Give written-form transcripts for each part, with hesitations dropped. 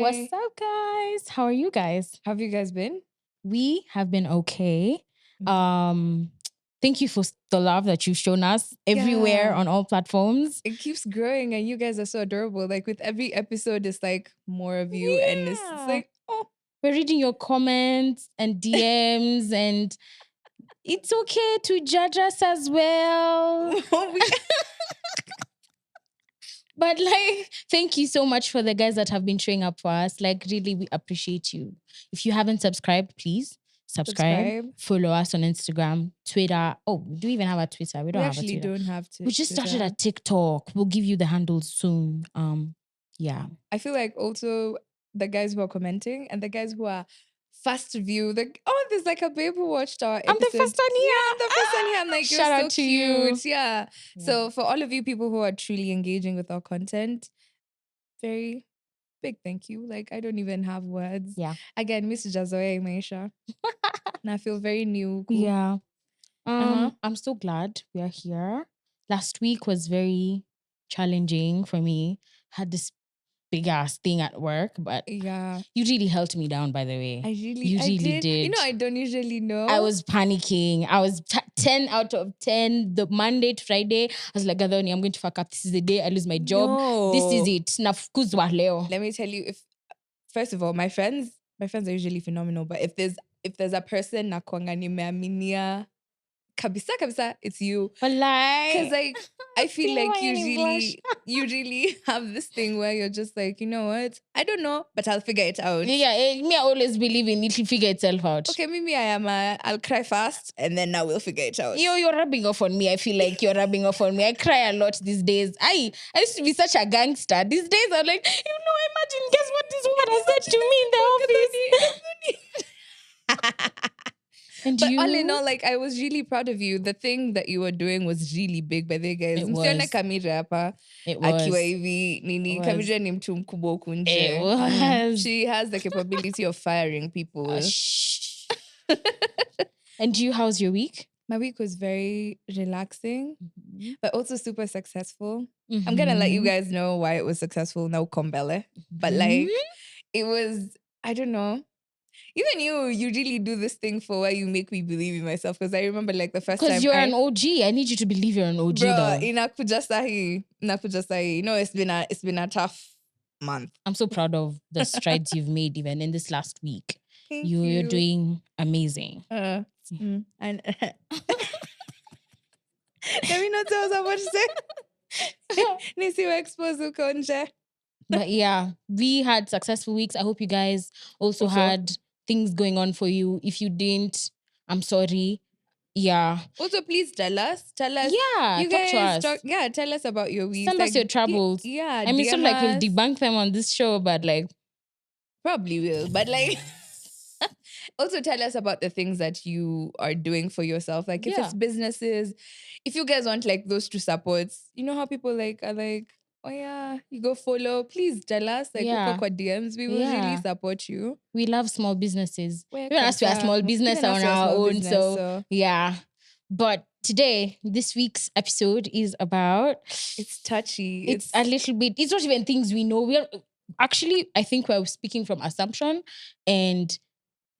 What's up, guys? How are you guys? How have you guys been? We have been okay. Thank you for the love that you've shown us everywhere on all platforms. It keeps growing and you guys are so adorable. Like with every episode, it's like more of you and it's like, oh. We're reading your comments and DMs and it's okay to judge us as well. But like, thank you so much for the guys that have been showing up for us. Like, really, we appreciate you. If you haven't subscribed, please subscribe. Follow us on Instagram, Twitter. Oh, do we even have a Twitter? We don't have a Twitter. Don't have to. We just started a TikTok. We'll give you the handles soon. Yeah. I feel like also the guys who are commenting and the guys who are fast view, like, oh, there's like a babe who watched our episode. I'm the first one here. Yeah, I'm the first one here. I'm like, you're shout so out to cute. you. Yeah. So for all of you people who are truly engaging with our content, very big thank you. Like, I don't even have words. Yeah. Again, Miss Jazoya Maisha. And I feel very new. Cool. Yeah. I'm so glad we are here. Last week was very challenging for me. Had this big ass thing at work, but yeah, you really held me down, by the way. You really did. You know, I don't usually know. I was panicking. I was 10 out of 10. The Monday to Friday, I was like, Gadoni, I'm going to fuck up. This is the day I lose my job. No. This is it. Nafukuzwa leo. Let me tell you, if first of all, my friends are usually phenomenal. But if there's a person nakwanga nimeaminia kabisa, it's you. But because like I feel like you really have this thing where you're just like, you know what? I don't know, but I'll figure it out. Yeah, me, I always believe in it will figure itself out. Okay, maybe I'll cry fast and then I will figure it out. You're rubbing off on me. I feel like you're rubbing off on me. I cry a lot these days. I used to be such a gangster. These days I'm like, imagine, guess what this woman has said to me in the office. But all in all, like, I was really proud of you. The thing that you were doing was really big by the guys. It was. It was. She has the capability of firing people. And you, how's your week? My week was very relaxing, but also super successful. I'm going to let you guys know why it was successful now, Kombele. But like, it was, I don't know. Even you really do this thing for where you make me believe in myself. Because I remember like the first time. Because you're an OG. I need you to believe you're an OG. Bro, though. Nakuja Sahi. You know, it's been a tough month. I'm so proud of the strides you've made even in this last week. You're doing amazing. And let me not tell us what to say. Nisi wa expose ukonje. But yeah, we had successful weeks. I hope you guys also had things going on for you. If you didn't, I'm sorry. Yeah. Also, please tell us. Yeah, you talk guys to us. tell us about your week. Send us your troubles. Yeah. I mean, it's not like we'll debunk them on this show, but like. Probably will. But like, also tell us about the things that you are doing for yourself. Like if it's businesses, if you guys want like those two supports, you know how people like are like, oh yeah, you go follow. Please tell us. Like kwa DMs. We will really support you. We love small businesses. Even as we are small business on our own. So yeah. But today, this week's episode is about. It's touchy. It's a little bit. It's not even things we know. I think we're speaking from assumption and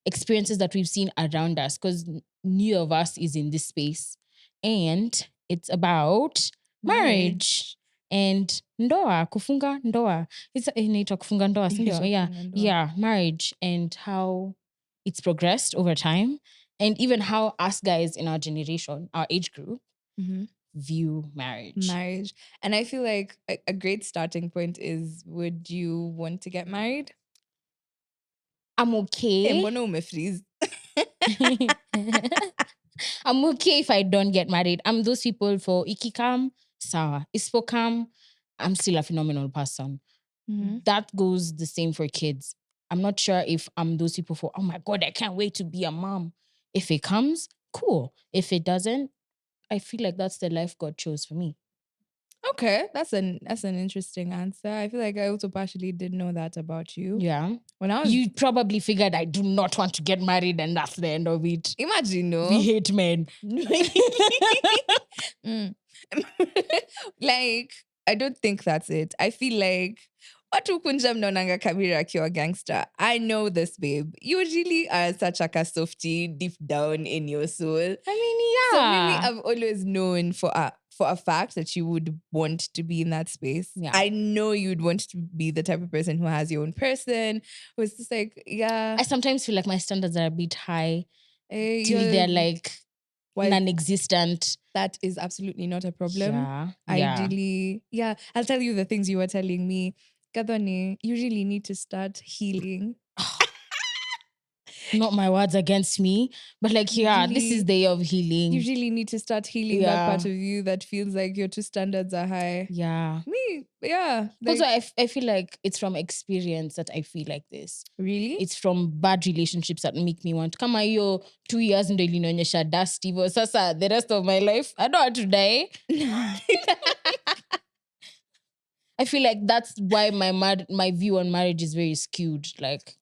experiences that we've seen around us because neither of us is in this space. And it's about marriage. And ndoa, kufunga ndoa. It's inaitwa kufunga ndoa, sindio? Yeah, marriage and how it's progressed over time and even how us guys in our generation, our age group, view marriage. And I feel like a great starting point is, would you want to get married? I'm okay. I'm okay if I don't get married. I'm those people for ikikam, sawa. Ispokam, I'm still a phenomenal person. That goes the same for kids. I'm not sure if I'm those people for, oh my God, I can't wait to be a mom. If it comes, cool. If it doesn't, I feel like that's the life God chose for me. Okay, that's an interesting answer. I feel like I also partially did know that about you. Yeah. You probably figured I do not want to get married and that's the end of it. Imagine, no? We hate men. Like, I don't think that's it. I feel like watu kunja mnaonanga Kabira akiwa gangster. I know this, babe. You really are such like a softie deep down in your soul. I mean, So Mimi, yeah. I've always known for a fact that you would want to be in that space. Yeah. I know you'd want to be the type of person who has your own person, who's just like, yeah. I sometimes feel like my standards are a bit high. To me, You're- they're like Why- non-existent. That is absolutely not a problem. Yeah. Ideally, yeah. I'll tell you the things you were telling me. Kadhani, you really need to start healing. Not my words against me, but like, yeah, this is the year of healing. You really need to start healing that part of you that feels like your two standards are high. Yeah. Me, yeah. Also, I feel like it's from experience that I feel like this. Really? It's from bad relationships that make me want, kama hiyo 2 years ndo ilinionyesha dust hivyo. Sasa the rest of my life, I don't want to die. I feel like that's why my view on marriage is very skewed. Like,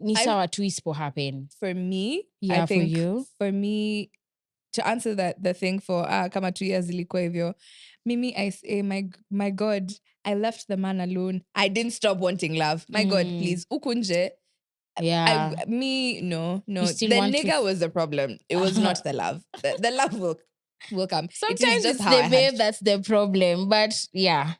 ni sawa tu isipo happen. For me, yeah, I think for you. For me, to answer the thing for kama 2 years ilikuwa hivyo, Mimi, I say, my God, I left the man alone. I didn't stop wanting love. My God, please, ukunje. Yeah. No. still The want nigga was the problem. It was not the love. The love will come. Sometimes just it's how the babe that's the problem, but yeah.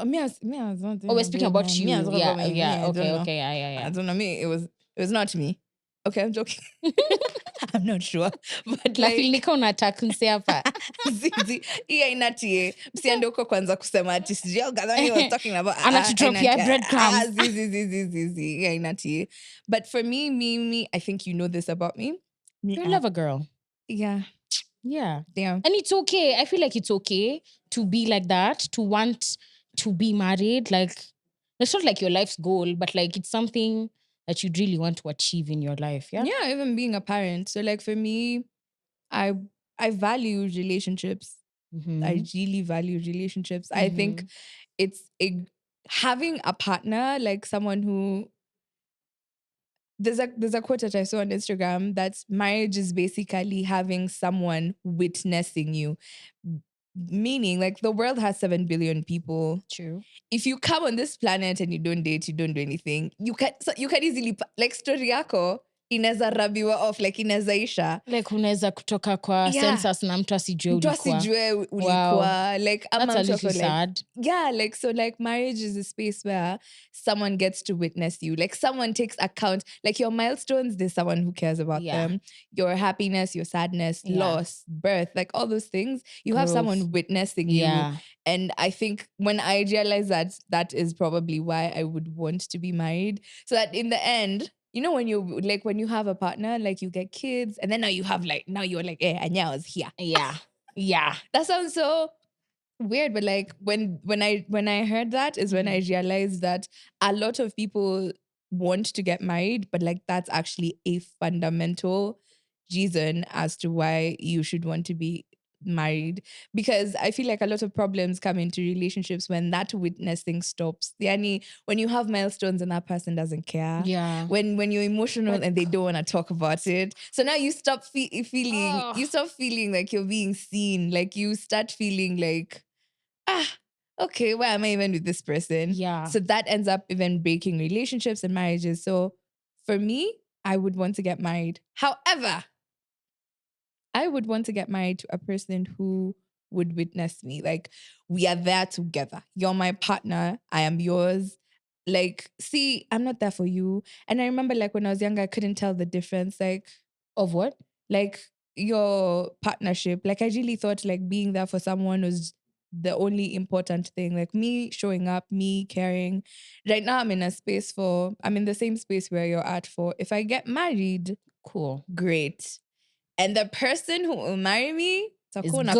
Me, I was not. Oh, we're speaking about you. Yeah. Okay. Yeah. I don't know. Me, it was not me. Okay, I'm joking. I'm not sure. But like, niko unataka kunse hapa. Zizi, hii hainatie. Msiende huko kwanza kusema ati sijui Gadhani was talking about. Anatutropia breadcrumbs. Zizi, hii hainatie. But for me, I think you know this about me. You're a lover girl. Yeah. Yeah. Damn. And it's okay. I feel like it's okay to be like that, to want to be married. Like, it's not like your life's goal, but like it's something that you'd really want to achieve in your life. Yeah. Yeah, even being a parent. So like for me, I value relationships. Mm-hmm. I really value relationships. I think it's having a partner, like someone who there's a quote that I saw on Instagram that's marriage is basically having someone witnessing you. Meaning, like the world has 7 billion people. True. If you come on this planet and you don't date, you don't do anything, you can easily, like story yako inaweza rabiwa off, like inaweza isha. Like unaweza kutoka kwa census na mtu asijue ulikuwa. Like that's a little sad. Yeah, like so like marriage is a space where someone gets to witness you. Like someone takes account, like your milestones, there's someone who cares about them. Your happiness, your sadness, loss, birth, like all those things. You have someone witnessing you. And I think when I realized that is probably why I would want to be married. So that in the end, you know, when you have a partner, like you get kids, and then now you're like, Anya was here. Yeah. That sounds so weird, but like when I heard that is when I realized that a lot of people want to get married, but like that's actually a fundamental reason as to why you should want to be married, because I feel like a lot of problems come into relationships when that witnessing stops. Yani, when you have milestones and that person doesn't care. Yeah. When you're emotional and they don't want to talk about it. So now you stop feeling you stop feeling like you're being seen. Like you start feeling like, okay, why am I even with this person? Yeah. So that ends up even breaking relationships and marriages. So for me, I would want to get married. However, I would want to get married to a person who would witness me. Like, we are there together. You're my partner. I am yours. Like, see, I'm not there for you. And I remember, like, when I was younger, I couldn't tell the difference. Like, of what? Like, your partnership. Like, I really thought, like, being there for someone was the only important thing. Like, me showing up, me caring. Right now, I'm in the same space where you're at for. If I get married, cool. Great. And the person who will marry me is gonna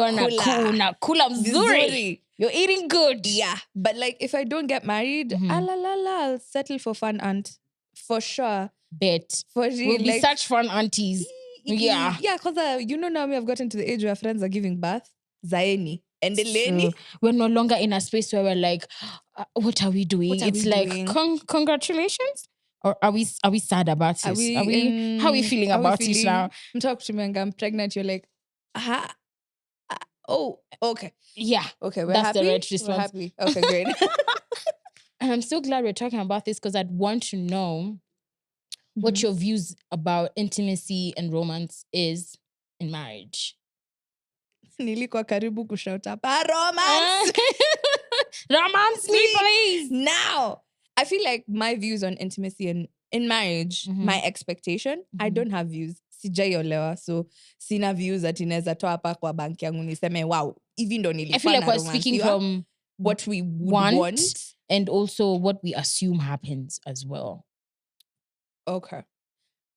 kula mzuri. You're eating good. Yeah. But like if I don't get married, I'll settle for fun aunt. For sure. Bet. For real. We'll be such fun aunties. Yeah. Yeah, because now we have gotten to the age where friends are giving birth. Zaeni. And the lady. We're no longer in a space where we're like, what are we doing? It's like, congratulations. Or are we sad about this? How are we feeling about it now? Talk to me and I'm pregnant. You're like, oh, okay. Yeah. Okay, That's happy? The right response. We're happy. Okay, great. And I'm so glad we're talking about this because I'd want to know what your views about intimacy and romance is in marriage. Nilikuwa karibu kushout hapa. Ah. Romance! Romance me, please. Now, I feel like my views on intimacy and in marriage, my expectation, I don't have views. Sijaiolewa, so sina views ati naweza toa hapa kwa banki yangu niseme wow, hivi ndo I feel nilikuwa like we're naromansiwa. speaking from What we would want. and also what we assume happens as well. Okay.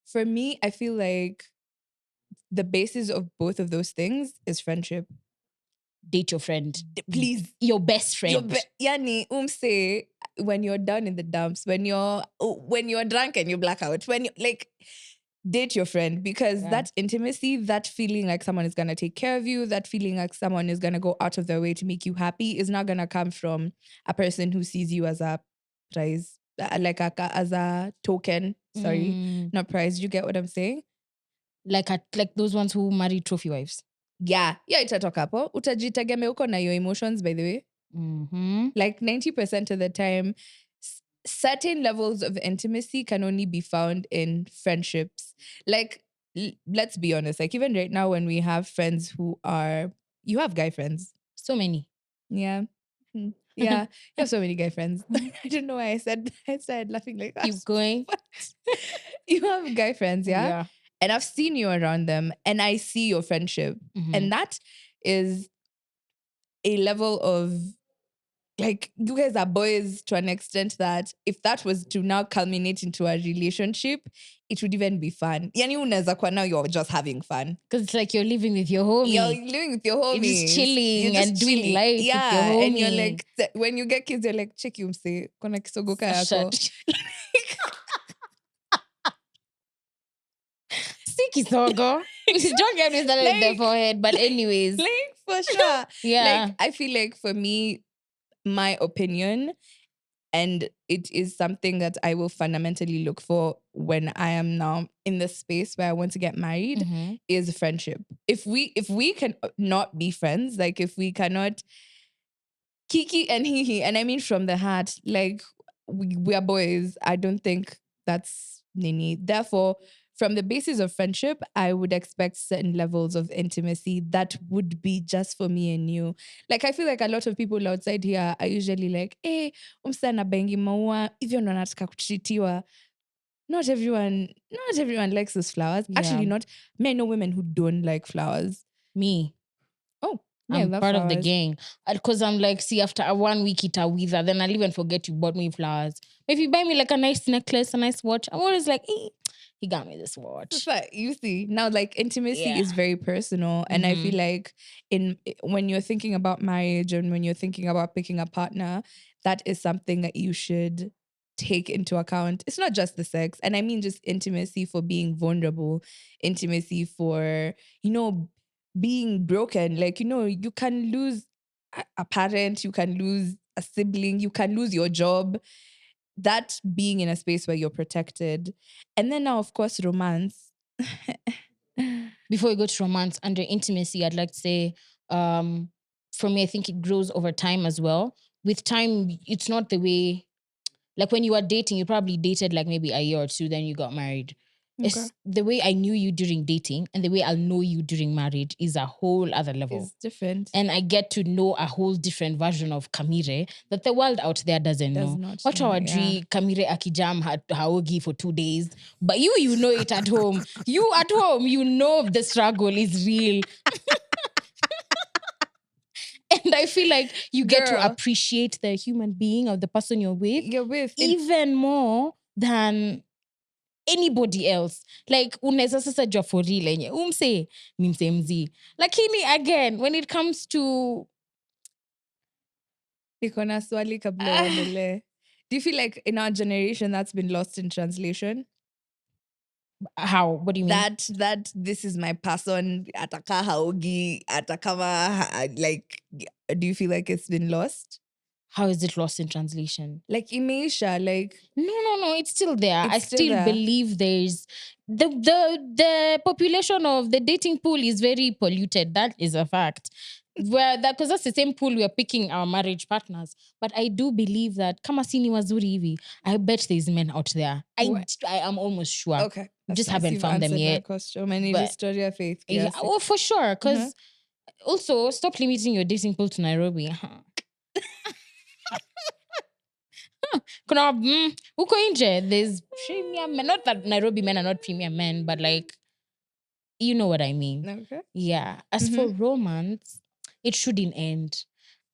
For me, I feel like the basis of both of those things is friendship. Date your friend. Please. Your best friend. Yani, say when you're down in the dumps, when you're drunk and you black out, when you like date your friend, because that intimacy, that feeling like someone is gonna take care of you, that feeling like someone is gonna go out of their way to make you happy is not gonna come from a person who sees you as a prize, as a token. Sorry, not prize. You get what I'm saying? Like those ones who marry trophy wives. Yeah, itatoka hapo. Utajitegemea uko na your emotions, by the way. Like 90% of the time, certain levels of intimacy can only be found in friendships. Like, let's be honest, like even right now when we have friends you have guy friends. So many. Yeah. Yeah, you have so many guy friends. I don't know why I started laughing like that. Keep going. You have guy friends, yeah? And I've seen you around them and I see your friendship. And that is a level of like, you guys are boys to an extent that if that was to now culminate into a relationship, it would even be fun. Yani unaweza kuwa now you're just having fun. Because it's like you're living with your homie. You're living with your homie. You're just chilling and doing life with your homie. And you're like, when you get kids, you're like, check you mse, kona kisogoka yako. Kisogo. Don't get me started with their forehead. But anyways. Like, for sure. Yeah. Like, I feel like for me, my opinion, and it is something that I will fundamentally look for when I am now in the space where I want to get married, is friendship. If we can not be friends, like if we cannot kiki and hee, and I mean from the heart, like we are boys, I don't think that's nini. Therefore, from the basis of friendship, I would expect certain levels of intimacy that would be just for me and you. Like, I feel like a lot of people outside here are usually like, hey, umsana bengi maua, hivyo ndo nataka kuchitiwa. Not everyone likes those flowers. Yeah. Actually, not. I know women who don't like flowers. Me. Oh, I'm part flowers. Of the gang. Because I'm like, see, after a 1 week it wither, then I'll even forget you bought me flowers. If you buy me like a nice necklace, a nice watch, I'm always like, he got me this watch. But you see, now like intimacy is very personal. And I feel like when you're thinking about marriage and when you're thinking about picking a partner, that is something that you should take into account. It's not just the sex. And I mean just intimacy for being vulnerable, intimacy for, being broken. Like, you can lose a parent, you can lose a sibling, you can lose your job. That being in a space where you're protected. And then now, of course, romance. Before we go to romance, under intimacy, I'd like to say, for me, I think it grows over time as well. With time, it's not the way, like when you are dating, you probably dated like maybe a year or two, then you got married. Okay. It's the way I knew you during dating and the way I'll know you during marriage is a whole other level. It's different. And I get to know a whole different version of Kamire that the world out there doesn't know. What Kamire akijam haogi for 2 days. But you know it at home. You at home, you know the struggle is real. And I feel like you get to appreciate the human being or the person you're with even more than anybody else. Like unaweza sasa jua for real enye umse ni mse mzi. Lakini again, when it comes to niko na swali kabla uendelee. Do you feel like in our generation that's been lost in translation? How? What do you mean? That this is my person, ataka haogi, atakama, like, do you feel like it's been lost? How is it lost in translation? Like imeisha, like no, it's still there. I still believe there's the population of the dating pool is very polluted. That is a fact. where that, because that's the same pool we are picking our marriage partners. But I do believe that kama sini wazuri hivi, I bet there's men out there. What? I am almost sure. Okay, that's Just nice. haven't You've found them answered my yet. question. My name But is Storia Faith. yeah, Yes. oh, for sure. Because Mhm. also, stop limiting your dating pool to Nairobi. Kuna huko nje, there's premium men. Not that Nairobi men are not premium men, but like, you know what I mean. Okay. Yeah. As for romance, it shouldn't end.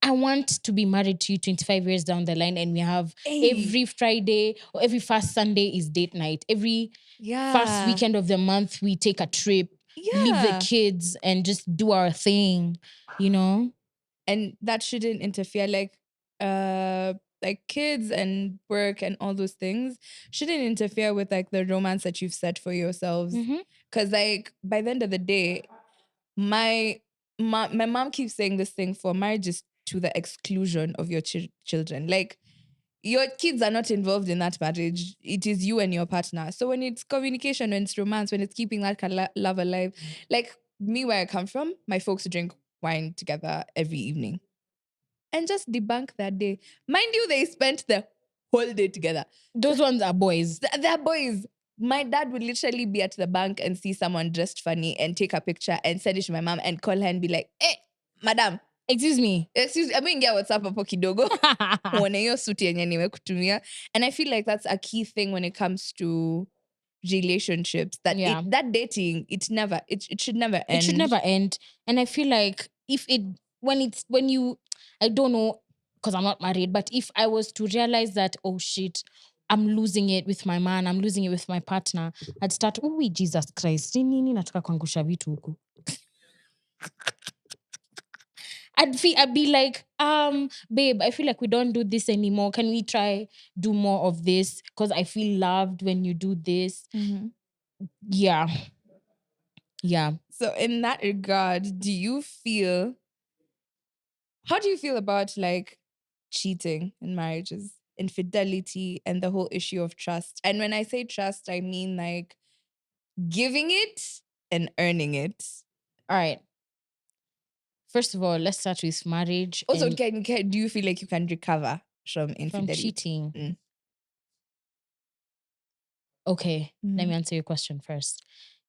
I want to be married to you 25 years down the line, and we have Hey. every Friday or every first Sunday is date night. Every first Yeah. weekend of the month, we take a trip, leave the Yeah. kids, and just do our thing, you know? And that shouldn't interfere. Like kids and work and all those things shouldn't interfere with like the romance that you've set for yourselves. Mm-hmm. Because like by the end of the day, my mom keeps saying this thing for marriage is to the exclusion of your children. Like your kids are not involved in that marriage. It is you and your partner. So when it's communication, when it's romance, when it's keeping that love alive, like me where I come from, my folks drink wine together every evening and just debunk that day. Mind you, they spent the whole day together. Those ones are boys. They're boys. My dad would literally be at the bank and see someone dressed funny and take a picture and send it to my mom and call her and be like, "Hey, madam, Excuse me. I mean, get what's up hapo kidogo." Uone hiyo suti yenye nimekutumia. And I feel like that's a key thing when it comes to relationships, that Yeah. that dating, it should never end. It should never end. And I feel like when you, I don't know, because I'm not married, but if I was to realize that, oh shit, I'm losing it with my man, I'm losing it with my partner, I'd start, oh Jesus Christ, ni nini nataka kuangusha vitu huku. I'd be like, babe, I feel like we don't do this anymore. Can we try do more of this? Because I feel loved when you do this. Mm-hmm. Yeah. Yeah. So in that regard, how do you feel about like cheating in marriages, infidelity, and the whole issue of trust? And when I say trust, I mean like giving it and earning it. All right. First of all, let's start with marriage. Also, and do you feel like you can recover from from infidelity? cheating. Mm. Okay, let Mhm. me answer your question first.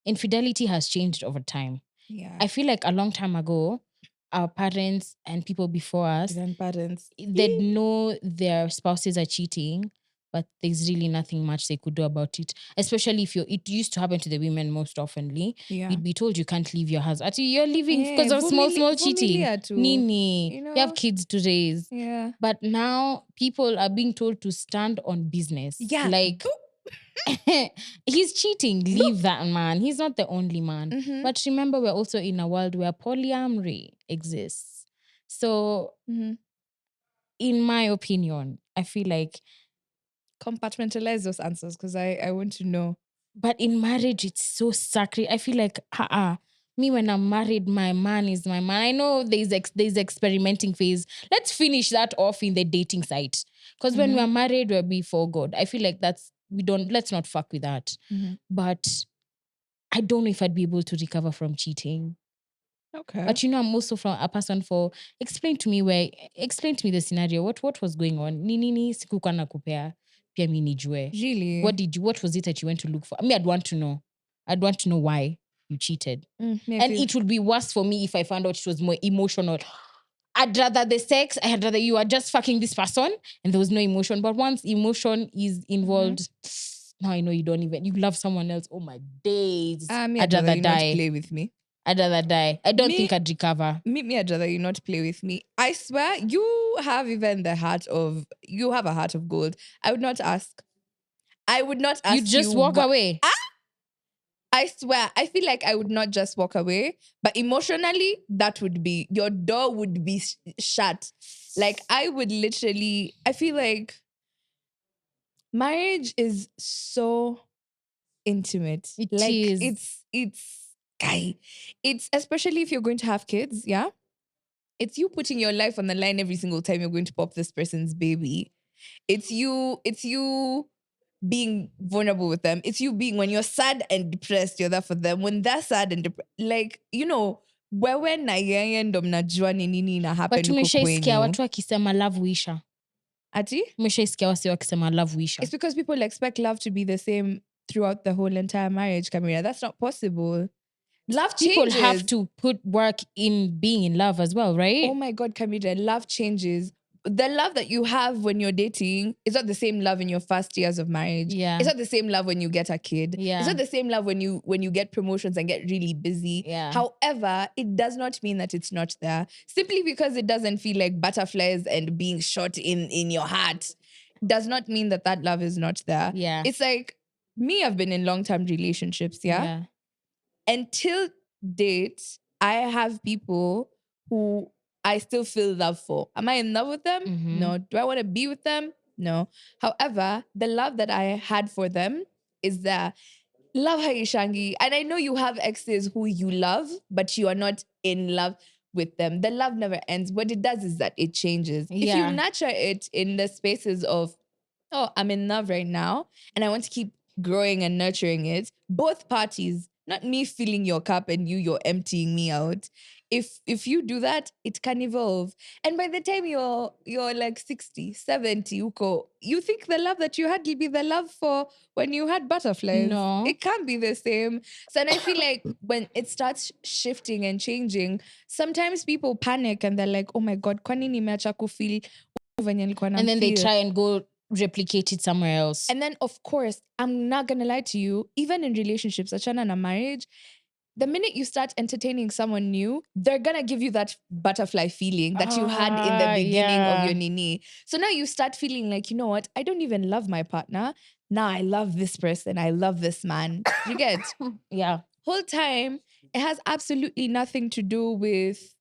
Infidelity has changed over time. Yeah. I feel like a long time ago, our parents and people before us, Grandparents. they'd know their spouses are cheating, but there's really nothing much they could do about it. Especially if it used to happen to the women most oftenly. Yeah. You'd be told you can't leave your house. Actually, you're leaving because of small cheating. Vumilia too. Nini, You you have know? kids to raise. Yeah. But now people are being told to stand on business. Yeah. Like, he's cheating. Leave that man. He's not the only man. Mhm. But remember, we're also in a world where polyamory exists. So, Mhm. in my opinion, I feel like, Compartmentalize those answers because I want to know. but in marriage, it's so sacred. I feel like, me when I'm married, my man is my man. I know there's experimenting phase. Let's finish that off in the dating site. Because when we're married, we're before God. I feel like let's not fuck with that. Mhm. But I don't know if I'd be able to recover from cheating. Okay. But I'm also from a person for explain to me the scenario. What was going on? Nini sikukuwa nakupea pia mi nijue. Really? What was it that you went to look for? I mean, I'd want to know. I'd want to know why you cheated. Me, I And feel- it would be worse for me if I found out it was more emotional. I'd rather the sex, I'd rather you are just fucking this person and there was no emotion. But once emotion is involved, now I know you love someone else. Oh my days. me, I'd rather you not die. play with me. I'd rather die. I don't think I'd recover. I'd rather you not play with me. I swear, you have a heart of gold. I would not ask. I would not ask You just walk away. I swear, I feel like I would not just walk away, but emotionally, that would be, your door would be shut. Like, I would literally, I feel like marriage is so intimate. It like, is. it's especially if you're going to have kids, yeah? It's you putting your life on the line every single time you're going to pop this person's baby. It's you being vulnerable with them. It's you being, when you're sad and depressed, you're there for them. When they're sad and depressed, like, wewe na yeye ndo mnajua ni nini ina But happen huko tumeshaisikia kwenyu. watu wakisema love wisha. Ati? Tumeshaisikia wasi wakisema love wisha. It's because people expect love to be the same throughout the whole entire marriage, Camila. That's not possible. Love changes. People have to put work in being in love as well, right? Oh my God, Camila, love changes. The love that you have when you're dating is not the same love in your first years of marriage. Yeah. It's not the same love when you get a kid. Yeah. It's not the same love when you get promotions and get really busy. Yeah. However, it does not mean that it's not there. Simply because it doesn't feel like butterflies and being shot in your heart does not mean that that love is not there. Yeah. It's like me, I've been in long-term relationships, yeah? Until date, I have people who I still feel love for. Am I in love with them? Mhm. No. Do I want to be with them? No. However, the love that I had for them is there. Love Haishangi. And I know you have exes who you love, but you are not in love with them. The love never ends. What it does is that it changes. If you Yeah. nurture it in the spaces of, oh, I'm in love right now, and I want to keep growing and nurturing it, both parties, not me filling your cup and you're emptying me out. If you do that, it can evolve. And by the time you're like 60, 70, uko, you think the love that you had will be the love for when you had butterflies. No. It can't be the same. So and I feel like when it starts shifting and changing, sometimes people panic and they're like, oh my God, kwa nini nimeacha kufeel venye nilikuwa And then they nafeel? try and go replicate it somewhere else. And then, of course, I'm not going to lie to you, even in relationships, achana na marriage, the minute you start entertaining someone new, they're going to give you that butterfly feeling that you had in the beginning of your nini. So now you start feeling like, you know what? I don't even love my partner. Now I love this person. I love this man. You get? Yeah. Whole time, it has absolutely nothing to do with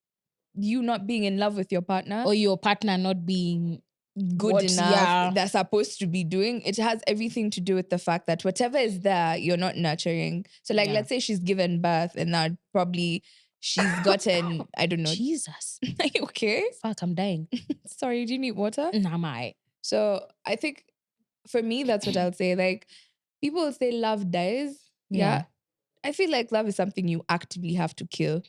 you not being in love with your partner. Or your partner not being good enough yeah. they're supposed to be doing. It has everything to do with the fact that whatever is there, you're not nurturing. So like, let's say she's given birth and now probably she's gotten, I don't know. Jesus. Are you okay? Fuck, I'm dying. Sorry, do you need water? Nah, my. So I think for me, that's what I'll say. Like, people say love dies. Yeah. I feel like love is something you actively have to kill.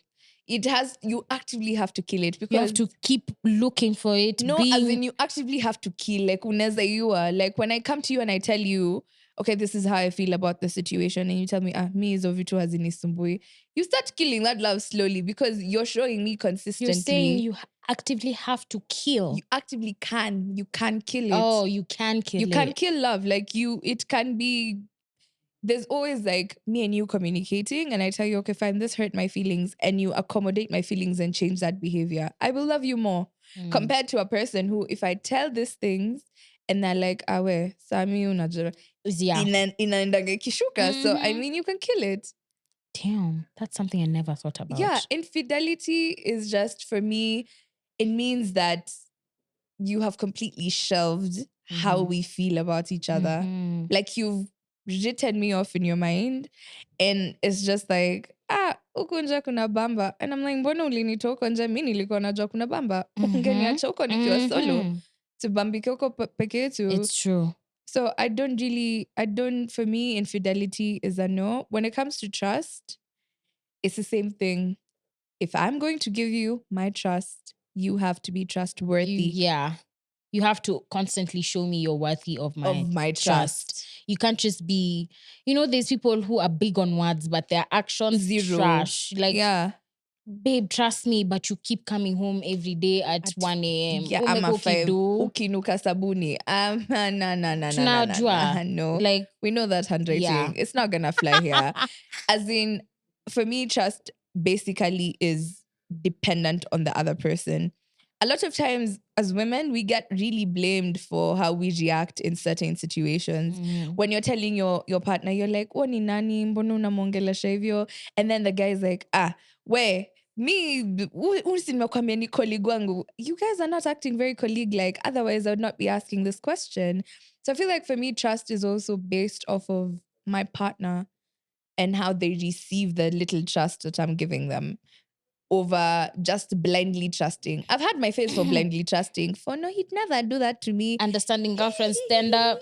You actively have to kill it because you have to keep looking for it. No, as in you actively have to kill. Like, uneza you are. Like, when I come to you and I tell you, okay, this is how I feel about the situation, and you tell me, me is vitu hazinisumbui, you start killing that love slowly because you're showing me consistently. You're saying you actively have to kill. You actively can. You can kill it. Oh, you can kill it. You can kill love. Like, it can be. There's always like me and you communicating, and I tell you, okay, fine, this hurt my feelings, and you accommodate my feelings and change that behavior. I will love you more compared to a person who, if I tell these things and they're like, awe, Sami unajua, inaendanga kishuka. So I mean, you can kill it. Damn, that's something I never thought about. Yeah, infidelity is just, for me, it means that you have completely shelved how we feel about each other. Like, you've written me off in your mind, and it's just like, huku nje kuna bamba, and I'm like, mbona ulinitoa huko nje? Mimi nilikuwa najua kuna bamba. Ungeniacha huko nikiwa solo tubambike huko peke yetu. It's true. So for me, infidelity is a no. When it comes to trust, it's the same thing. If I'm going to give you my trust, you have to be trustworthy. You have to constantly show me you're worthy of my trust. You can't just be, there's people who are big on words, but their actions zero. Trash. Like, babe, trust me, but you keep coming home every day at 1 a.m. Yeah, I'm a 5. Ukinuka sabuni. No. Like, we know that handwriting. Yeah. It's not gonna fly here. As in, for me, trust basically is dependent on the other person. A lot of times as women, we get really blamed for how we react in certain situations. When you're telling your partner, you're like, oh, ni nani, mbono unamwongelesha hivyo? And then the guy's like, ni colleague wangu. You guys are not acting very colleague-like. Otherwise, I would not be asking this question. So I feel like for me, trust is also based off of my partner and how they receive the little trust that I'm giving them, over just blindly trusting. I've had my face for blindly trusting. For no, he'd never do that to me. Understanding girlfriends stand up.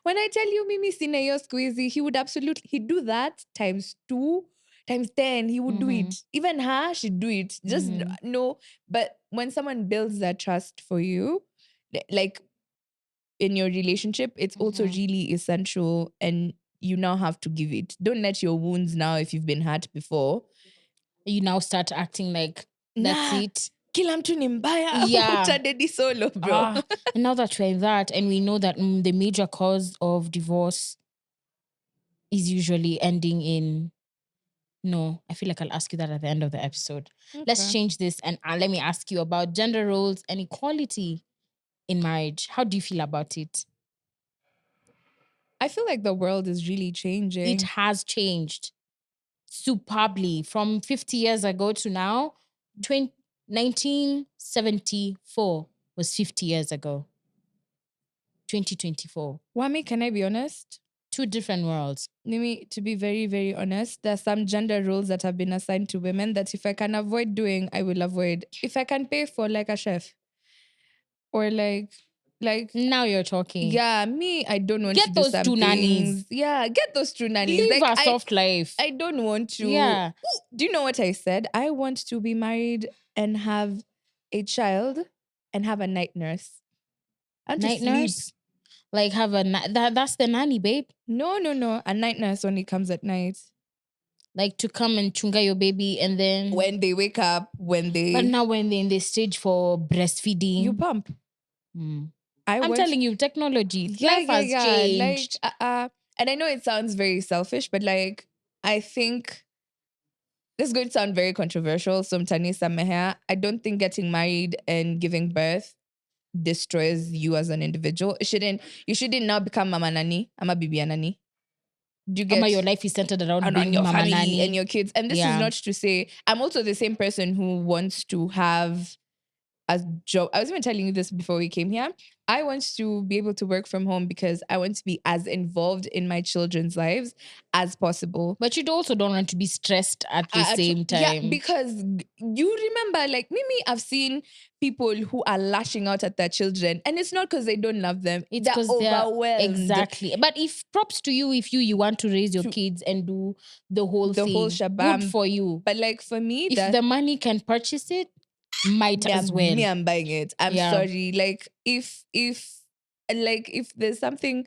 When I tell you Mimi sina yo squeezy, he'd do that times 2. times 10, he would do it. Even her, she'd do it. Just no. But when someone builds that trust for you, like in your relationship, it's also really essential, and you now have to give it. Don't let your wounds now, if you've been hurt before, you now start acting like that's it. Kila mtu ni mbaya. Yeah. Utadedi solo, bro. And now that we're in that, and we know that the major cause of divorce is usually ending in no. I feel like I'll ask you that at the end of the episode. Okay. Let's change this, and let me ask you about gender roles and equality in marriage. How do you feel about it? I feel like the world is really changing. It has changed superbly from 50 years ago to now. 1974 was 50 years ago. 2024. Wami, can I be honest? Two different worlds. To be very, very honest, there are some gender roles that have been assigned to women that if I can avoid doing, I will avoid. If I can pay for like a chef or like now you're talking. Yeah, me, I don't want get to do those some two things. Nannies. Yeah, get those two nannies. Live a soft life. I don't want to. Yeah. Do you know what I said? I want to be married and have a child and have a night nurse. Night nurse? Like have that's the nanny, babe. No. A night nurse only comes at night. Like to come and chunga your baby, and then when they wake up, But now when they're in the stage for breastfeeding, you pump. I'm telling you, technology, life has changed. And I know it sounds very selfish, but like I think this is going to sound very controversial. So I don't think getting married and giving birth destroys you as an individual. You shouldn't now become mama nani. I'm a bibi nani. Do you get your life is centered around being your mama family nani and your kids. And this is not to say I'm also the same person who wants to have a job. I was even telling you this before we came here. I want to be able to work from home because I want to be as involved in my children's lives as possible. But you also don't want to be stressed at the same time. Yeah, because you remember, like Mimi, I've seen people who are lashing out at their children, and it's not because they don't love them. It's because they're overwhelmed. Exactly. But if props to you, if you want to raise your kids and do the whole shabam, good for you. But like for me, if the money can purchase it, might as well. Me, I'm buying it. I'm sorry. Like if there's something,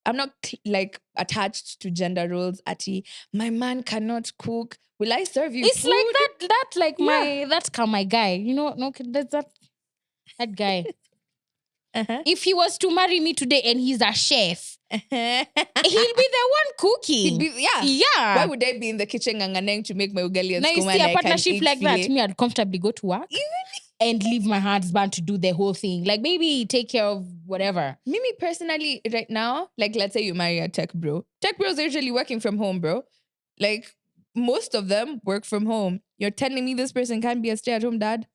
I'm not like attached to gender roles. Ati, my man cannot cook. Will I serve you? It's food? like that. That's my guy. You know, no, that's that guy. If he was to marry me today and he's a chef, he'll be the one cooking. Yeah. Why would I be in the kitchen nganganeng to make my ugali and now you see a partnership like that? Me, I'd comfortably go to work and leave my husband to do the whole thing. Like maybe take care of whatever. Mimi personally, right now, like let's say you marry a tech bro. Tech bros are usually working from home, bro. Like most of them work from home. You're telling me this person can't be a stay-at-home dad?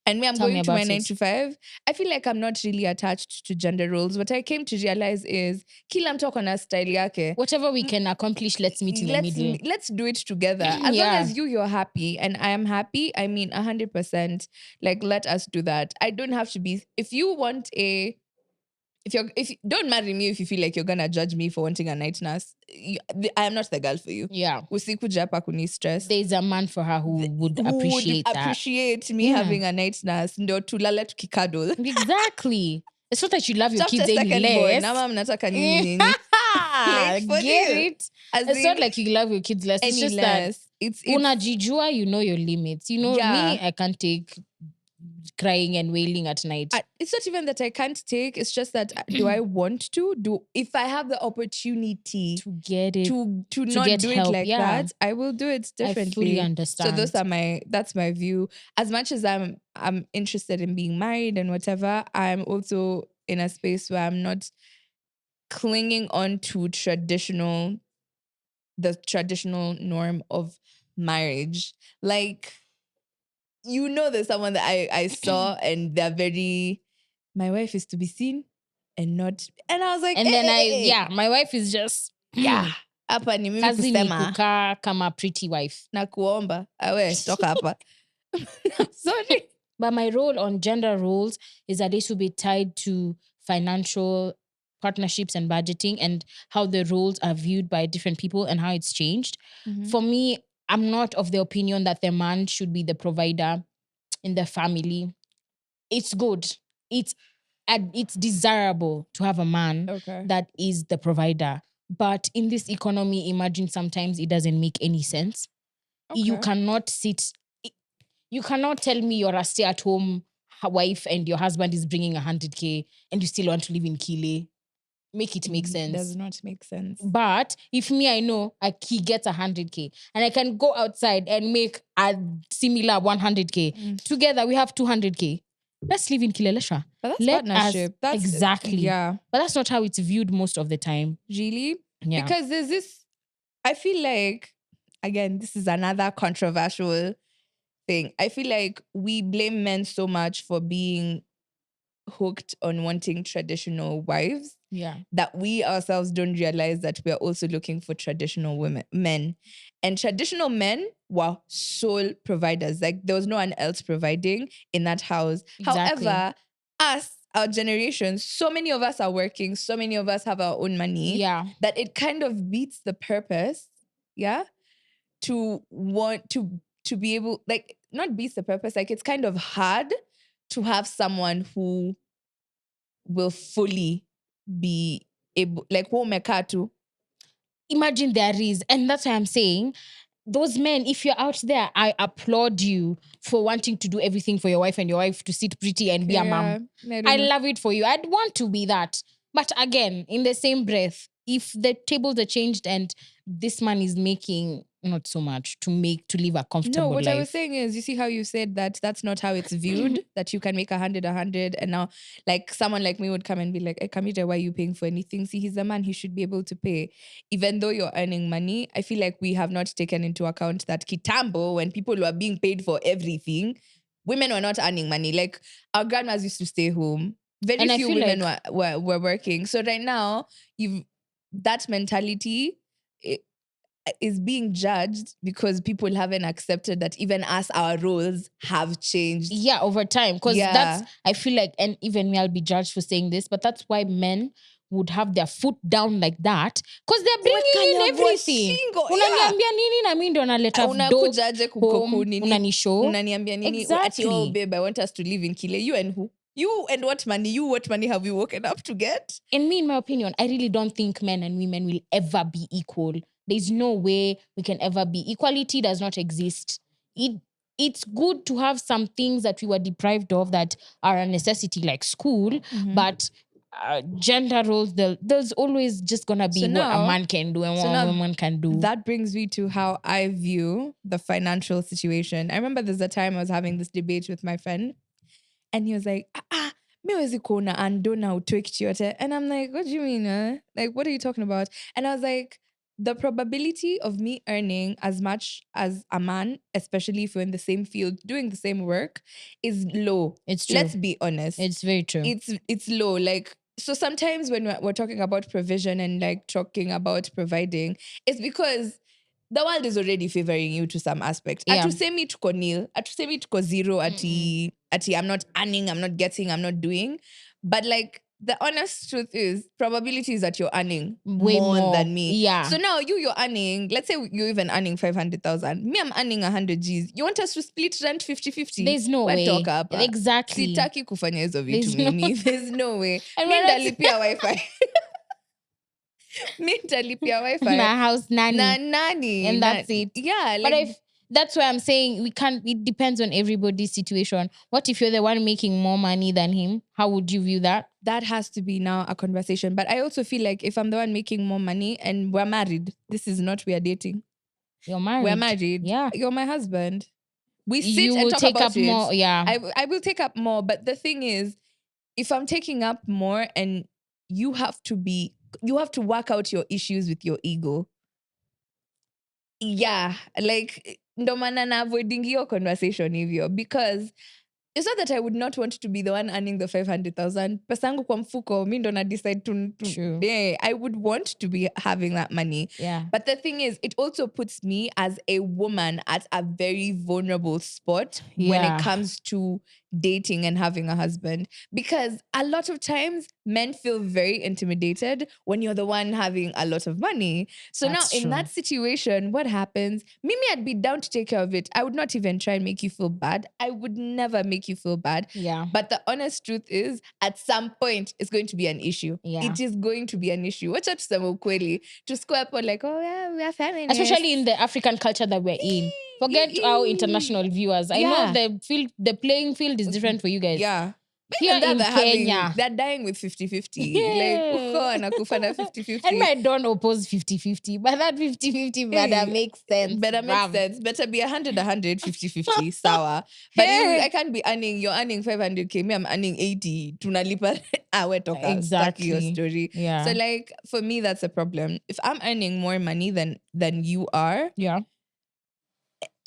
And me, I'm going to my 9 to 5. I feel like I'm not really attached to gender roles. What I came to realize is, kila mtu akona style yake. Whatever we can accomplish, let's meet in the middle. Let's do it together. As long as you're happy and I am happy, I mean 100%. Like, let us do that. I don't have to be. If don't marry me if you feel like you're gonna judge me for wanting a night nurse. I am not the girl for you. Yeah. Usikuja hapa kuni stress. There's a man for her who would appreciate me having a night nurse. Ndio tulale tukikadol. Exactly. It's not that you love your kids any less. Nama mnataka nini? Get it? It's not like you love your kids less. It's just that unajijua, you know your limits. You know me, I can't take crying and wailing at night. It's not even that I can't take. It's just that do I want to? If I have the opportunity to get it, to not do help, it like that, I will do it differently. I fully understand. So that's my view. As much as I'm interested in being married and whatever, I'm also in a space where I'm not clinging on to the traditional norm of marriage. Like, you know, there's someone that I saw and they're very, my wife is to be seen and not, and I was like, and then my wife is just, hapa ni mimi kazi ni kusema kukaa kama pretty wife. Na kuomba, awe, toka hapa. Sorry. But my role on gender roles is a little bit tied to financial partnerships and budgeting and how the roles are viewed by different people and how it's changed. For me, I'm not of the opinion that the man should be the provider in the family. It's good. It's desirable to have a man that is the provider. But in this economy, imagine sometimes it doesn't make any sense. You cannot you cannot tell me you're a stay-at-home wife and your husband is bringing 100K and you still want to live in Kile. Make it make sense. Does not make sense. But if me, I know he gets 100K and I can go outside and make a similar 100K. Together, we have 200K. Let's live in Kilelesha. But that's partnership. That's exactly. Yeah. But that's not how it's viewed most of the time. Really? Yeah. Because there's this, I feel like, again, this is another controversial thing. I feel like we blame men so much for being hooked on wanting traditional wives. Yeah. That we ourselves don't realize that we're also looking for traditional men. And traditional men were sole providers. Like there was no one else providing in that house. Exactly. However, our generation, so many of us are working, so many of us have our own money. Yeah. That it kind of beats the purpose, yeah, to want to be able, like, not beats the purpose, like it's kind of hard to have someone who will fully be able, like, homemaker. Imagine there is, and that's why I'm saying, those men, if you're out there, I applaud you for wanting to do everything for your wife and your wife to sit pretty and be a mom. I love it for you. I'd want to be that. But again, in the same breath, if the tables are changed and this man is making not so much to live a comfortable life. No, what I was saying is, you see how you said that that's not how it's viewed, that you can make 100, and now, like, someone like me would come and be like, hey, Kamita, why are you paying for anything? See, he's a man, he should be able to pay. Even though you're earning money, I feel like we have not taken into account that Kitambo, when people were being paid for everything, women were not earning money. Like, our grandmas used to stay home. Very few women were working. So right now, that mentality is being judged because people haven't accepted that even us, our roles have changed. Yeah, over time. Because that's, I feel like, and even me, I'll be judged for saying this, but that's why men would have their foot down like that because they're bringing in everything. Unaniambia nini na mimi ndo naleta unakujaje kukoku nini? Unanishow. Unaniambia nini? Exactly. Oh, babe, I want us to live in Kile. You and who? You and what money? You, what money have you woken up to get? And me, in my opinion, I really don't think men and women will ever be equal. There's no way we can ever be. Equality does not exist. It's good to have some things that we were deprived of that are a necessity, like school, but gender roles, there's always just gonna be what a man can do and what a woman can do. That brings me to how I view the financial situation. I remember there's a time I was having this debate with my friend, and he was like, miwezi kuona andona utoe kitu yote. And I'm like, what do you mean? Like, what are you talking about? And I was like, the probability of me earning as much as a man, especially if we're in the same field, doing the same work, is low. It's true. Let's be honest. It's very true. It's low. Like, so sometimes when we're talking about provision and like talking about providing, it's because the world is already favoring you to some aspect. Yeah. Atusemi tuko nil, atusemi tuko zero, ati I'm not earning, I'm not getting, I'm not doing. But like, the honest truth is, probability is that you're earning way more than me. Yeah. So now you're earning, let's say you're even earning 500,000. Me, I'm earning 100 Gs. You want us to split rent 50-50? There's no way. Talk up. Exactly. Sitaki kufanya hizo vitu mimi. There's no way. And Mi ndalipia Wi-Fi. Mi ndalipia Wi-Fi. Na house nanny. Na nanny. And that's it. Yeah. But if that's why I'm saying it depends on everybody's situation. What if you're the one making more money than him? How would you view that? That has to be now a conversation. But I also feel like if I'm the one making more money and we're married, this is not we are dating. You're married. We're married. Yeah. You're my husband. We sit you and will talk take about up it. more. Yeah. I will take up more. But the thing is, if I'm taking up more and you have to work out your issues with your ego. Yeah. Like, ndo maana na avoiding your conversation hivyo, because it's not that I would not want to be the one earning the 500,000. Pesa yangu kwa mfuko, mi ndo na decide to yeah, I would want to be having that money. Yeah. But the thing is, it also puts me as a woman at a very vulnerable spot when it comes to dating and having a husband, because a lot of times men feel very intimidated when you're the one having a lot of money. So now That's in true. that situation, what happens? Mimi, I'd be down to take care of it. I would not even try and make you feel bad. I would never make you feel bad. Yeah. But the honest truth is, at some point, it's going to be an issue. Yeah. It is going to be an issue. Watch out to square up on like, oh yeah, we are feminists. Especially in the African culture that we're in. Forget our international viewers. I know the playing field is different for you guys. Yeah. Here in Kenya, they're dying with 50-50. Like, uko anakufa na 50-50. And I don't oppose 50-50, but that 50-50 better make sense. Better make sense. Better be 100, 50-50, sour. But I can't be earning, you're earning 500K, me, I'm earning 80. Tunalipa, we talk exactly your story. Yeah. So like, for me, that's a problem. If I'm earning more money than you are, yeah,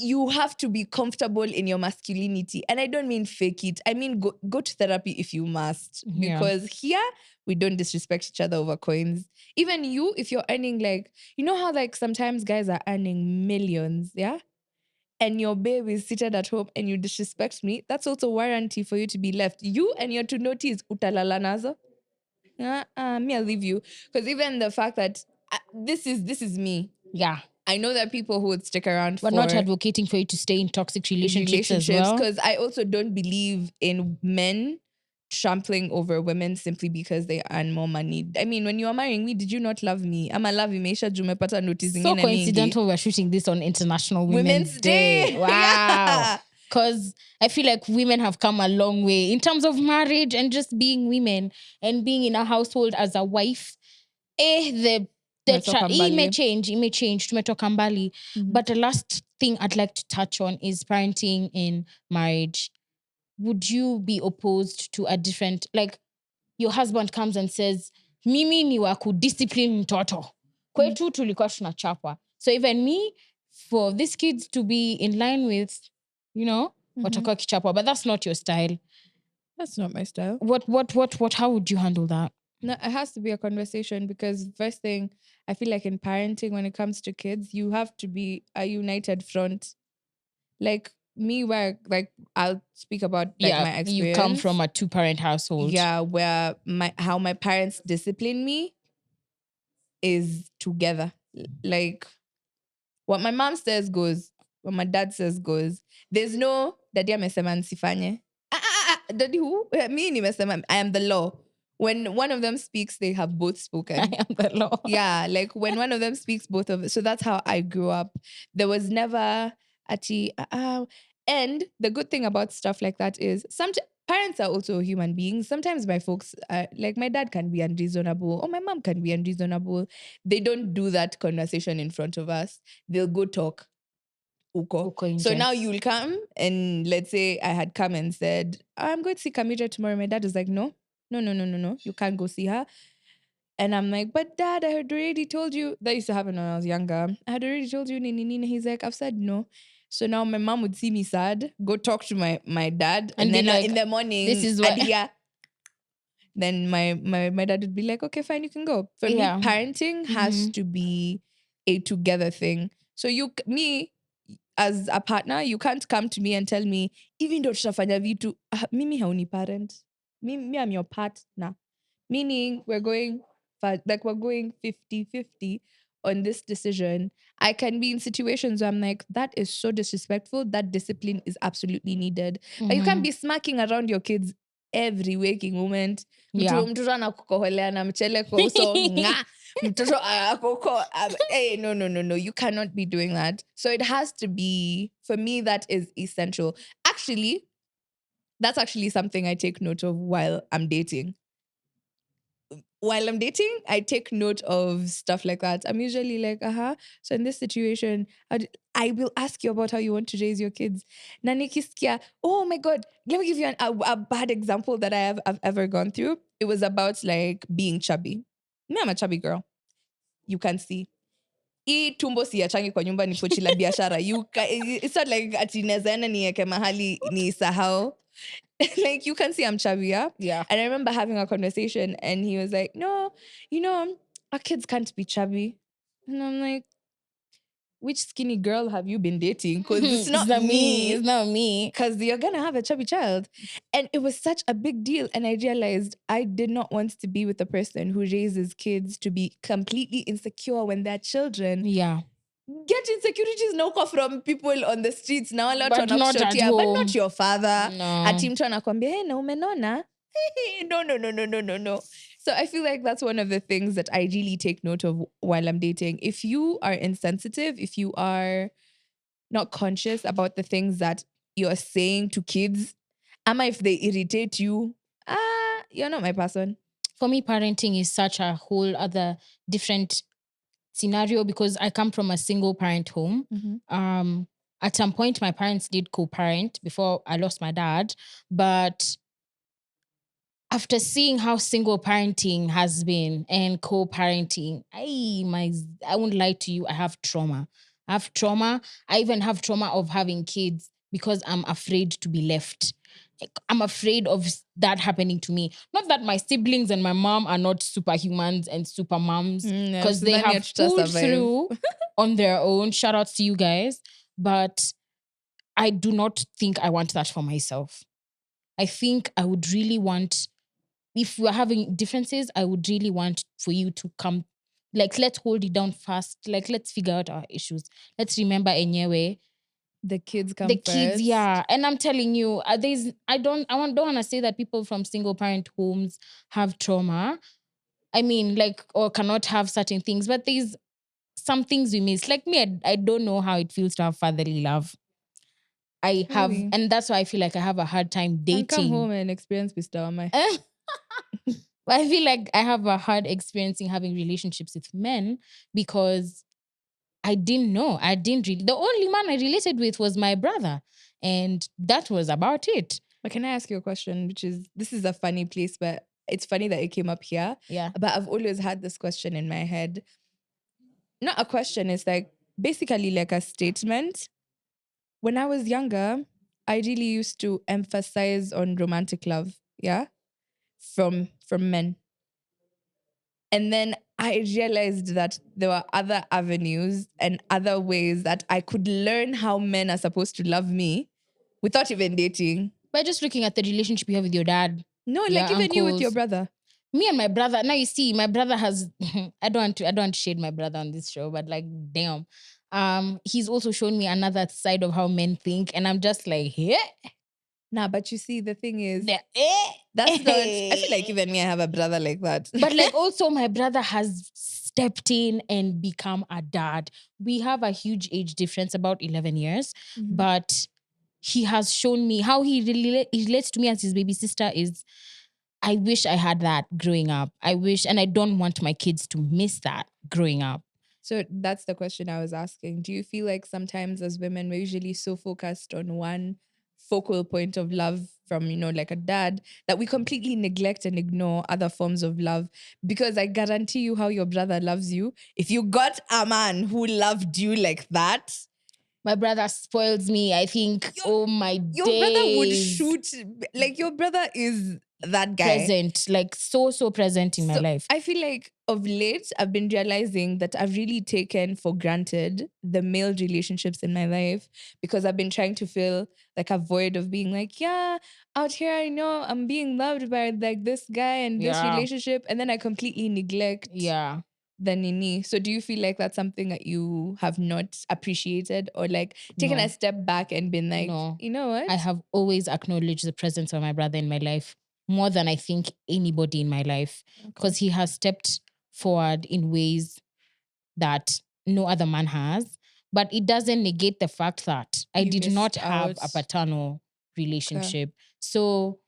you have to be comfortable in your masculinity. And I don't mean fake it. I mean, go to therapy if you must. Because here, we don't disrespect each other over coins. Even you, if you're earning like, you know how like sometimes guys are earning millions, yeah? And your babe is seated at home and you disrespect me, that's also warranty for you to be left. You and your two notice utalala nazo. Me, I'll leave you. Because even the fact that this is me. Yeah. I know that people who would stick around but not advocating for you to stay in toxic relationships as well. Because I also don't believe in men trampling over women simply because they earn more money. I mean, when you are marrying me, did you not love me? I'm a love Imesha Jumepata noticing. So coincidental we're shooting this on International Women's Day. Wow. Because I feel like women have come a long way in terms of marriage and just being women and being in a household as a wife. It may change, tumetoka mbali. But the last thing I'd like to touch on is parenting in marriage. Would you be opposed to a different, like your husband comes and says, mimi ni wa kudiscipline mtoto. Kwetu tulikuwa tunachapa. So even me, for these kids to be in line with, watakuwa kichapa, but that's not your style. That's not my style. How would you handle that? No, it has to be a conversation, because first thing, I feel like in parenting, when it comes to kids, you have to be a united front. Like me, where like I'll speak about my experience. You come from a 2-parent household. Yeah, where how my parents discipline me is together. Like what my mom says goes, what my dad says goes. There's no daddy amesema nsifanye. Daddy who? Me nimesema, I am the law. When one of them speaks, they have both spoken. I am the law. Yeah, like when one of them speaks, both of it. So that's how I grew up. There was never and the good thing about stuff like that is parents are also human beings. Sometimes my folks, like my dad can be unreasonable or my mom can be unreasonable. They don't do that conversation in front of us. They'll go talk. So now you'll come and let's say I had come and said, I'm going to see Kamija tomorrow. My dad was like, no. You can't go see her. And I'm like, but dad, I had already told you. That used to happen when I was younger. I had already told you, Nini. He's like, I've said no. So now my mom would see me sad, go talk to my dad. And then like, in the morning, this is what... Then my dad would be like, okay, fine, you can go. For me, parenting has to be a together thing. So me, as a partner, you can't come to me and tell me, even though tutafanya vitu, mimi hauni parent. Me, I'm your partner. Meaning we're going 50-50 on this decision. I can be in situations where I'm like, that is so disrespectful. That discipline is absolutely needed. But you can't be smacking around your kids every waking moment. Mtoto anakukoholea na mchele kwa uso. Mtoto akoko. Hey, no. You cannot be doing that. So it has to be, for me, that is essential. Actually, that's actually something I take note of while I'm dating. While I'm dating, I take note of stuff like that. I'm usually like, so in this situation, I will ask you about how you want to raise your kids. Nanikiskia, oh my God, let me give you a bad example that I've ever gone through. It was about like being chubby. Me, I'm a chubby girl. You can see. Hii tumbo siyachangi kwa nyumba ni pochi la biashara. It's not like ati nazaenda nieke mahali ni sahau. Like you can see I'm chubby, yeah? Yeah. And I remember having a conversation and he was like, no, our kids can't be chubby. And I'm like, which skinny girl have you been dating? Because it's It's not not me. me. It's not me. Because you're going to have a chubby child. And it was such a big deal. And I realized I did not want to be with a person who raises kids to be completely insecure when they're children. Yeah. Get insecurities now come from people on the streets now, But not at but home. not your father. No. Ati mtu anakwambia, hey, na umenona? No. So I feel like that's one of the things that I really take note of while I'm dating. If you are insensitive, if you are not conscious about the things that you're saying to kids, ama if they irritate you, you're not my person. For me, parenting is such a whole other different scenario because I come from a single parent home. At some point, my parents did co-parent before I lost my dad. But after seeing how single parenting has been and co-parenting, I won't lie to you, I have trauma. I have trauma. I even have trauma of having kids because I'm afraid to be left. I'm afraid of that happening to me. Not that my siblings and my mom are not superhumans and super moms, because they have pulled through on their own. Shout out to you guys. But I do not think I want that for myself. I think I would really want, if we're having differences, I would really want for you to come, like, let's hold it down fast. Like, let's figure out our issues. Let's remember anyway. The kids come The first. kids, yeah. And I'm telling you, I don't want to say that people from single parent homes have trauma. I mean, like, or cannot have certain things, but there's some things we miss. Like me, I don't know how it feels to have fatherly love. I have, Really? and that's why I feel like I have a hard time dating. And come home and experience Mr. Amai. But I feel like I have a hard experience in having relationships with men because I didn't know. I didn't really. The only man I related with was my brother, and that was about it. But can I ask you a question? This is a funny place, but it's funny that it came up here. Yeah. But I've always had this question in my head. Not a question, it's like basically like a statement. When I was younger, I really used to emphasize on romantic love, yeah, from men. And then I realized that there were other avenues and other ways that I could learn how men are supposed to love me without even dating. By just looking at the relationship you have with your dad. No, like even you with your brother. Me and my brother. Now you see, my brother has. I don't want to shade my brother on this show, but like, damn, he's also shown me another side of how men think, and I'm just like, yeah. Nah, but you see, the thing is, that's not. I feel like even me, I have a brother like that. But like, also, my brother has stepped in and become a dad. We have a huge age difference, about 11 years, but he has shown me how he relates to me as his baby sister is. I wish I had that growing up. I wish, and I don't want my kids to miss that growing up. So that's the question I was asking. Do you feel like sometimes as women, we're usually so focused on one focal point of love from, like a dad, that we completely neglect and ignore other forms of love? Because I guarantee you how your brother loves you. If you got a man who loved you like that, my brother spoils me. I think, oh my days. Your brother would shoot, like your brother is that guy. Present, like so present in my life. I feel like of late, I've been realizing that I've really taken for granted the male relationships in my life because I've been trying to fill like a void of being like, yeah, out here, I know I'm being loved by like this guy and this relationship. And then I completely neglect the nini. So do you feel like that's something that you have not appreciated or like taken a step back and been like, you know what? I have always acknowledged the presence of my brother in my life more than I think anybody in my life because he has stepped forward in ways that no other man has. But it doesn't negate the fact that I did not have a paternal relationship. So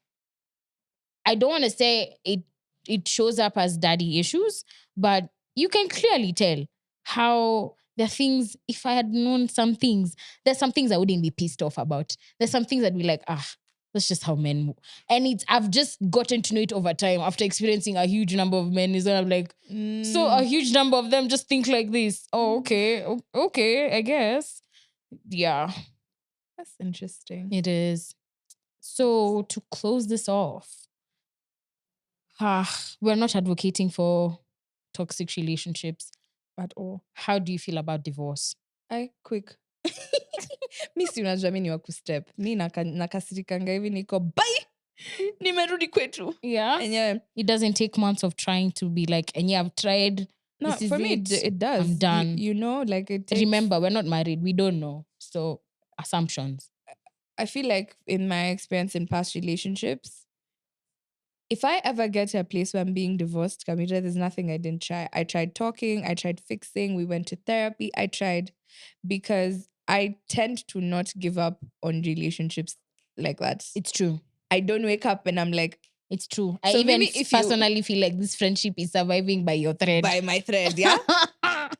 I don't want to say it shows up as daddy issues, but you can clearly tell how the things, if I had known some things, there's some things I wouldn't be pissed off about. There's some things I'd be like, that's just how men move. And I've just gotten to know it over time after experiencing a huge number of men. Is that I'm like, so a huge number of them just think like this. Oh, okay. Okay, I guess. Yeah. That's interesting. It is. So to close this off, we're not advocating for toxic relationships at all. How do you feel about divorce? I quick. Mi si unajua mi ni wa kustep. Mi nakasirikanga hivi niko bye. Nimerudi kwetu. Yeah. And it doesn't take months of trying to be like, and yeah, I've tried. No, this is for me it. it does. I'm done. You know, like it takes. Remember, we're not married. We don't know. So assumptions. I feel like in my experience in past relationships, if I ever get to a place where I'm being divorced, Kamira, there's nothing I didn't try. I tried talking, I tried fixing, we went to therapy, I tried, because I tend to not give up on relationships like that. It's true. I don't wake up and I'm like, it's true. I so even Mimi, if personally feel like this friendship is surviving by your thread. By my thread, yeah?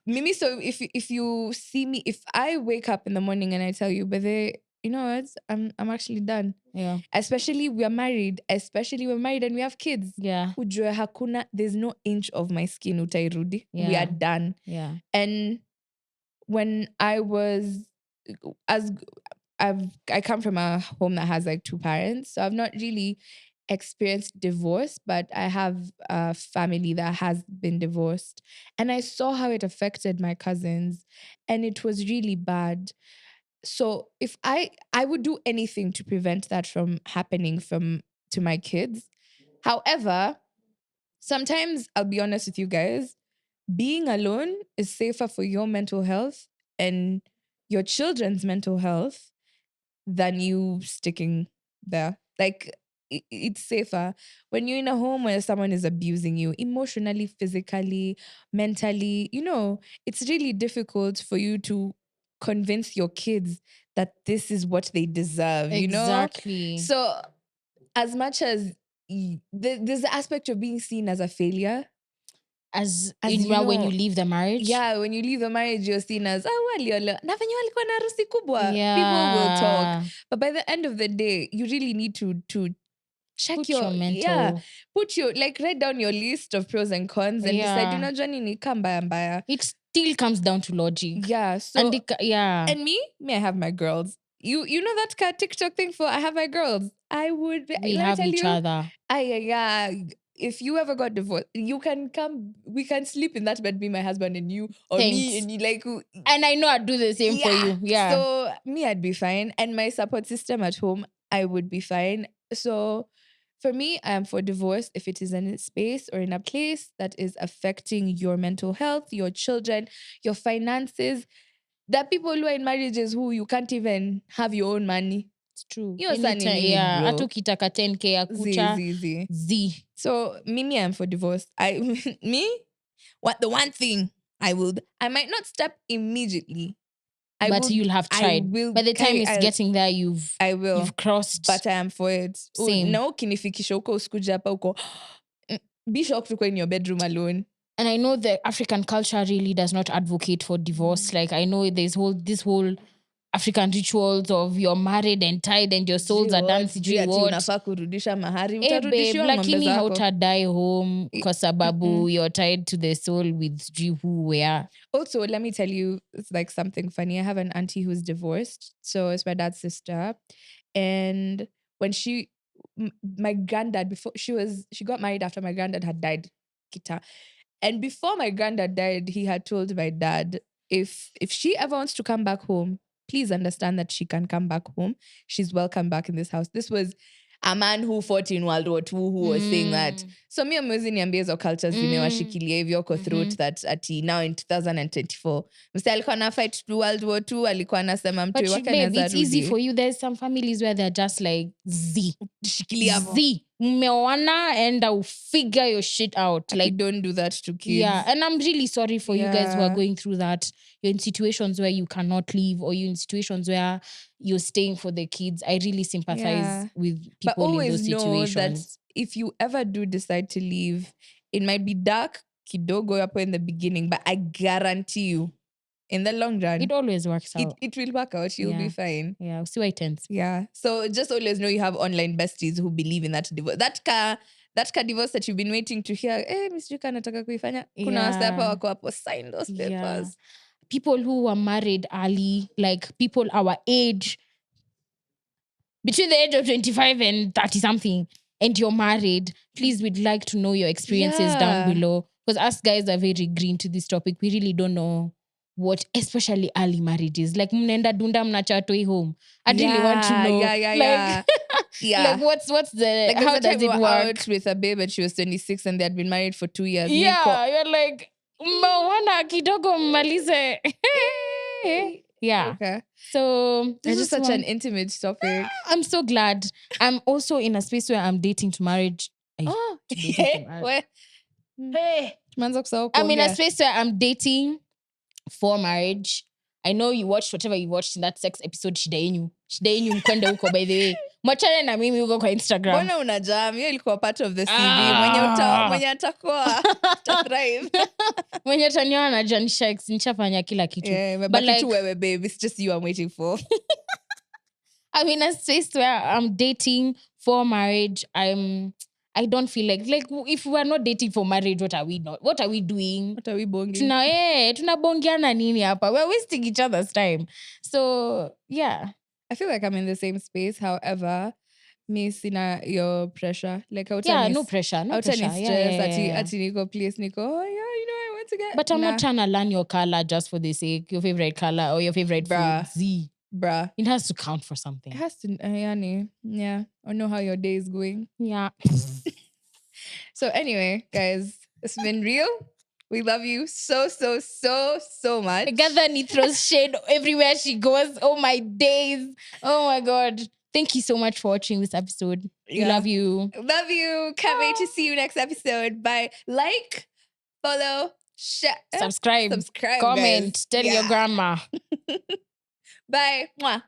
Mimi, so if you see me, if I wake up in the morning and I tell you, but you know what, I'm actually done. Yeah. Especially we're married and we have kids. Yeah. Ujue hakuna, there's no inch of my skin utairudi. Yeah. We are done. Yeah. And when I was I come from a home that has like two parents, so I've not really experienced divorce, but I have a family that has been divorced, and I saw how it affected my cousins, and it was really bad. So if I would do anything to prevent that from happening to my kids. However, sometimes I'll be honest with you guys, being alone is safer for your mental health and your children's mental health than you sticking there. Like it's safer when you're in a home where someone is abusing you emotionally, physically, mentally. You know, it's really difficult for you to convince your kids that this is what they deserve, you know? Exactly. So as much as there's the aspect of being seen as a failure. As in, you know, when you leave the marriage? Yeah, when you leave the marriage, you're seen as, oh, na venye walikuwa na harusi kubwa. Yeah. People will talk. But by the end of the day, you really need to check put your mental. Like write down your list of pros and cons and decide, unajua nini kambaya mbaya. It still comes down to logic. Yeah. So and me, I have my girls. You know that TikTok thing for I have my girls. We have each other. Yeah. If you ever got divorced, you can come. We can sleep in that bed, me, my husband, and you, or Thanks. me and you. Like, and I know I'd do the same for you. Yeah. So me, I'd be fine, and my support system at home, I would be fine. So for me, I am for divorce if it is in a space or in a place that is affecting your mental health, your children, your finances. There are people who are in marriages who you can't even have your own money. It's true. You're nini, yeah, bro. Hata ukitaka 10K ya kucha. Z. So me, I'm for divorce. The one thing I might not step immediately. You'll have tried. By the time it's getting there, you've crossed. But I am for it. Same. No, kinifikisha uko usikuja hapa uko. Be shocked to go in your bedroom alone. And I know the African culture really does not advocate for divorce. Like I know there's this whole African rituals of you're married and tied and your souls are done. Unafaa kurudisha mahari. Utarudishiwa lakini hautadai home kwa sababu you're tied to the soul with who where. Also, let me tell you, it's like something funny. I have an auntie who's divorced. So it's my dad's sister. And when my granddad, before she got married after my granddad had died, Kita. And before my granddad died, he had told my dad, if she ever wants to come back home, please understand that she can come back home. She's welcome back in this house. This was a man who fought in World War II who was saying that. So mi amwezi niambia hizo cultures zimewashikilia hivyo kwa throat that ati now in 2024. Mse alikuwa na fight to World War II, alikuwa anasema mtu wake anaweza rudi. It's easy for you. There's some families where they're just like Z. Mmeoana and I'll figure your shit out. Like don't do that to kids. Yeah, and I'm really sorry for you guys who are going through that. You're in situations where you cannot leave, or you're in situations where you're staying for the kids. I really sympathize with people in those situations. But always know that if you ever do decide to leave, it might be dark kidogo hapo in the beginning, but I guarantee you, in the long run, it always works out. It will work out. You'll be fine. Yeah, see why tense. Yeah. So just always know you have online besties who believe in that divorce. That ka divorce that you've been waiting to hear. Miss Juka nataka kuifanya. Kuna wase hapa wako hapo, sign those papers. Yeah. People who were married early, like people our age, between the age of 25 and 30 something, and you're married, please, we'd like to know your experiences down below. Because us guys are very green to this topic. We really don't know what especially early marriages, like mnaenda dunda mnachatoi home. I really want to know, like, yeah. like what's the, like how there's a time does we it were work? out with a babe and she was 26 and they had been married for 2 years. Yeah, you're like, mwana kidogo mmalize. Yeah. Okay. So This is such an intimate topic. I'm so glad. I'm also in a space where I'm dating to marriage. Oh, Dating to marriage. Hey. I'm in a space where I'm dating for marriage. I know you watched whatever you watched in that sex episode. Shida yenyu mkwende huko, by the way. Mwachane na mimi huko kwa Instagram. Mbona unajam? Hiyo ilikuwa part of the CV. Mwenye atakuwa thrive. Mwenye ataniona anajua nishafanya kila kitu. Yeah, but like, wewe, babe, it's just you I'm waiting for. I'm in a space where I'm dating for marriage. I don't feel like if we are not dating for marriage, what are we not? What are we doing? What are we bonging? Tunabongiana nini hapa? We're wasting each other's time. So yeah. I feel like I'm in the same space. However, me sina your pressure. Like no pressure. No pressure. Stress. Yeah. Ati niko place niko. Oh yeah, you know I want to get. But I'm not trying to learn your color just for the sake, your favorite color or your favorite food. Bruh. It has to count for something. It has to, yeah. Or know how your day is going. Yeah. So anyway, guys, it's been real. We love you so much. Agatha throws shade everywhere she goes. Oh my days. Oh my God. Thank you so much for watching this episode. We love you. Love you. Can't wait to see you next episode. Bye. Like, follow, share, subscribe, comment, guys. tell your grandma. Bye. Mwah.